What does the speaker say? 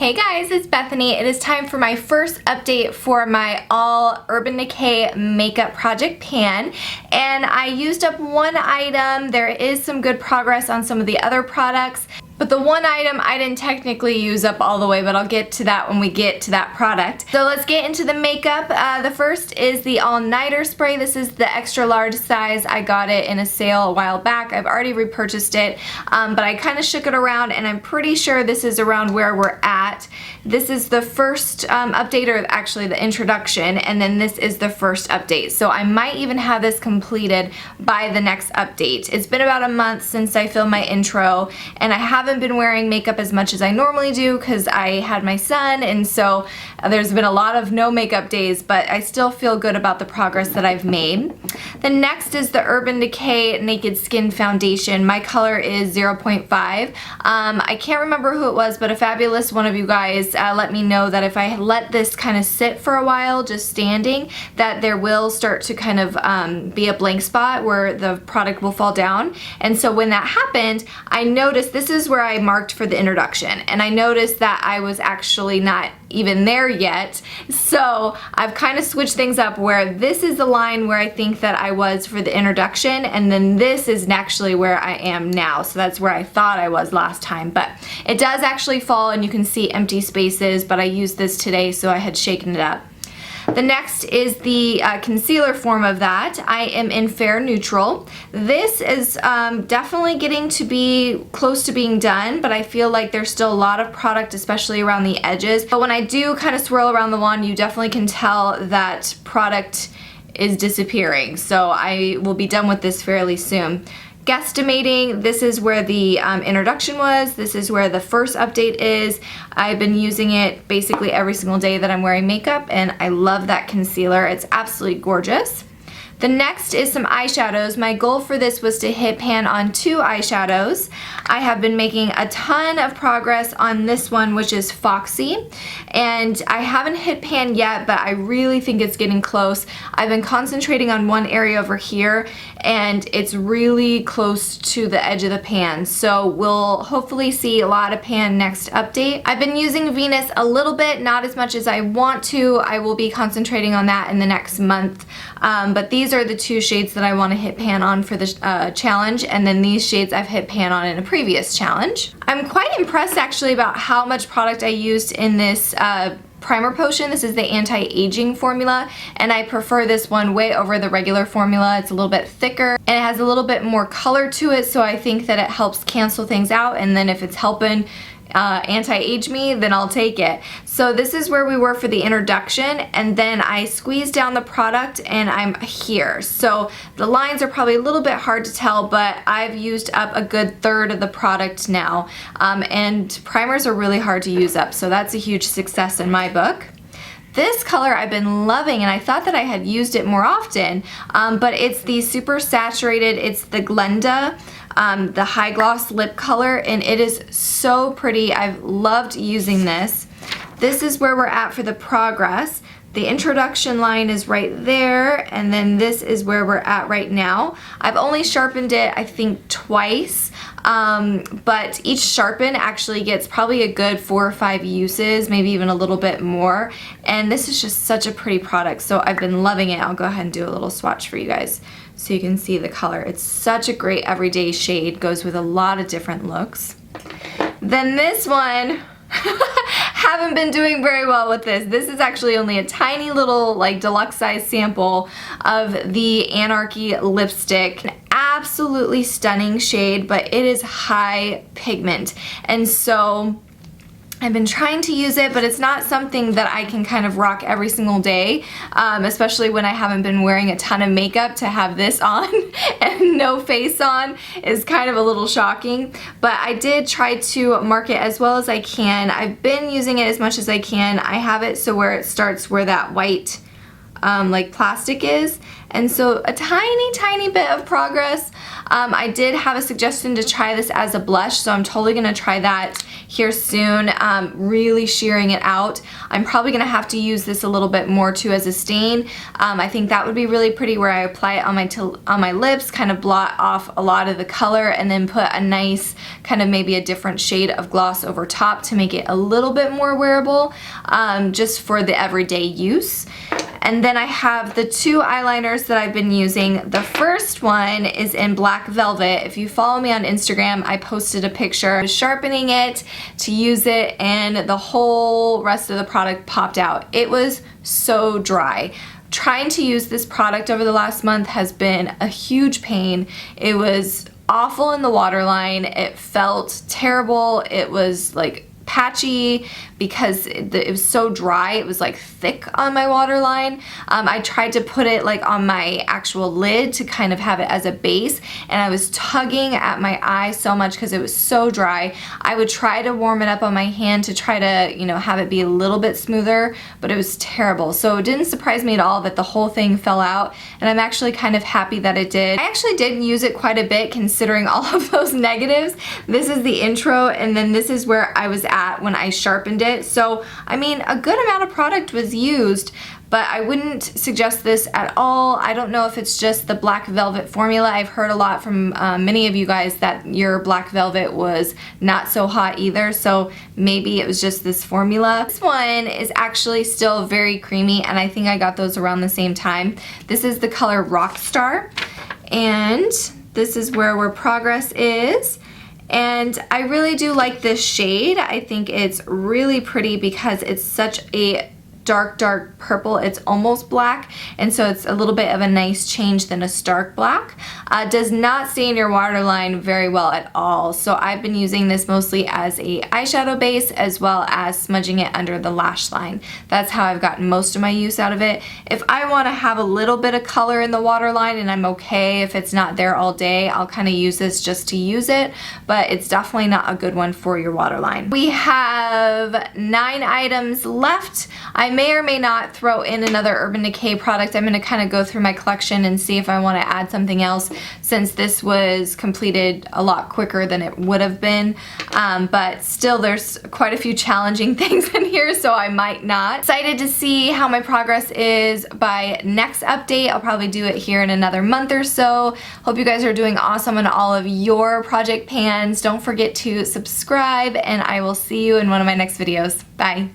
Hey guys, it's Bethany. It is time for my first update for my all Urban Decay makeup project pan, and I used up one item. There is some good progress on some of the other products, but the one item I didn't technically use up all the way, but I'll get to that when we get to that product. So let's get into the makeup. The first is the all-nighter spray. This is the extra large size. I got it in a sale a while back. I've already repurchased it, but I kind of shook it around and I'm pretty sure this is around where we're at. This is the first update, or actually the introduction, and then this is the first update. So I might even have this completed by the next update. It's been about a month since I filmed my intro, and I haven't been wearing makeup as much as I normally do because I had my son, and so there's been a lot of no makeup days, but I still feel good about the progress that I've made. The next is the Urban Decay Naked Skin Foundation. My color is 0.5. I can't remember who it was, but a fabulous one of you guys let me know that if I let this kind of sit for a while, just standing, that there will start to kind of be a blank spot where the product will fall down. And so when that happened, I noticed this is where I marked for the introduction, and I noticed that I was actually not even there yet. So I've kind of switched things up where this is the line where I think that I was for the introduction, and then this is actually where I am now. So that's where I thought I was last time, but it does actually fall and you can see empty spaces, but I used this today so I had shaken it up. The next is the concealer form of that. I am in Fair Neutral. This is definitely getting to be close to being done, but I feel like there's still a lot of product, especially around the edges. But when I do kind of swirl around the wand, you definitely can tell that product is disappearing. So I will be done with this fairly soon. Guesstimating, this is where the introduction was. This is where the first update is. I've been using it basically every single day that I'm wearing makeup, and I love that concealer. It's absolutely gorgeous. The next is some eyeshadows. My goal for this was to hit pan on 2 eyeshadows. I have been making a ton of progress on this one, which is Foxy, and I haven't hit pan yet, but I really think it's getting close. I've been concentrating on one area over here, and it's really close to the edge of the pan, so we'll hopefully see a lot of pan next update. I've been using Venus a little bit, not as much as I want to. I will be concentrating on that in the next month, but these are the 2 shades that I want to hit pan on for the challenge, and then these shades I've hit pan on in a previous challenge. I'm quite impressed actually about how much product I used in this primer potion. This is the anti-aging formula, and I prefer this one way over the regular formula. It's a little bit thicker and it has a little bit more color to it, so I think that it helps cancel things out, and then if it's helping anti-age me, then I'll take it. So this is where we were for the introduction, and then I squeezed down the product and I'm here. So the lines are probably a little bit hard to tell, but I've used up a good third of the product now, and primers are really hard to use up, so that's a huge success in my book. This color I've been loving, and I thought that I had used it more often, but it's the super saturated. It's the Glinda, the high gloss lip color, and it is so pretty. I've loved using this. This is where we're at for the progress. The introduction line is right there, and then this is where we're at right now. I've only sharpened it, I think, twice, but each sharpen actually gets probably a good 4 or 5 uses, maybe even a little bit more, and this is just such a pretty product, so I've been loving it. I'll go ahead and do a little swatch for you guys so you can see the color. It's such a great everyday shade, goes with a lot of different looks. Then this one, haven't been doing very well with this. This is actually only a tiny little like deluxe size sample of the Anarchy lipstick. An absolutely stunning shade, but it is high pigment, and so I've been trying to use it, but it's not something that I can kind of rock every single day, especially when I haven't been wearing a ton of makeup. To have this on and no face on is kind of a little shocking, but I did try to mark it as well as I can. I've been using it as much as I can. I have it so where it starts where that white like plastic is, and so a tiny bit of progress. I did have a suggestion to try this as a blush, so I'm totally gonna try that here soon, really shearing it out. I'm probably going to have to use this a little bit more too as a stain. I think that would be really pretty where I apply it on my lips, kind of blot off a lot of the color, and then put a nice kind of maybe a different shade of gloss over top to make it a little bit more wearable, just for the everyday use. And then I have the two eyeliners that I've been using. The first one is in Black Velvet. If you follow me on Instagram, I posted a picture. I was sharpening it to use it, and the whole rest of the product popped out. It was so dry. Trying to use this product over the last month has been a huge pain. It was awful in the waterline. It felt terrible. It was like patchy because it was so dry. It was like thick on my waterline. I tried to put it like on my actual lid to kind of have it as a base, and I was tugging at my eye so much because it was so dry. I would try to warm it up on my hand to try to, you know, have it be a little bit smoother, but it was terrible. So it didn't surprise me at all that the whole thing fell out, and I'm actually kind of happy that it did. I actually did use it quite a bit considering all of those negatives. This is the intro, and then this is where I was at when I sharpened it. So, I mean, a good amount of product was used, but I wouldn't suggest this at all. I don't know if it's just the Black Velvet formula. I've heard a lot from many of you guys that your Black Velvet was not so hot either, so maybe it was just this formula. This one is actually still very creamy, and I think I got those around the same time. This is the color Rockstar, and this is where Progress is. And I really do like this shade. I think it's really pretty because it's such a dark purple. It's almost black, and so it's a little bit of a nice change than a stark black. Does not stain your waterline very well at all, so I've been using this mostly as a eyeshadow base as well as smudging it under the lash line. That's how I've gotten most of my use out of it. If I want to have a little bit of color in the waterline and I'm okay if it's not there all day, I'll kind of use this just to use it, but it's definitely not a good one for your waterline. We have 9 items left. I may or may not throw in another Urban Decay product. I'm going to kind of go through my collection and see if I want to add something else, since this was completed a lot quicker than it would have been. But still, there's quite a few challenging things in here, so I might not. Excited to see how my progress is by next update. I'll probably do it here in another month or so. Hope you guys are doing awesome on all of your project pans. Don't forget to subscribe, and I will see you in one of my next videos. Bye.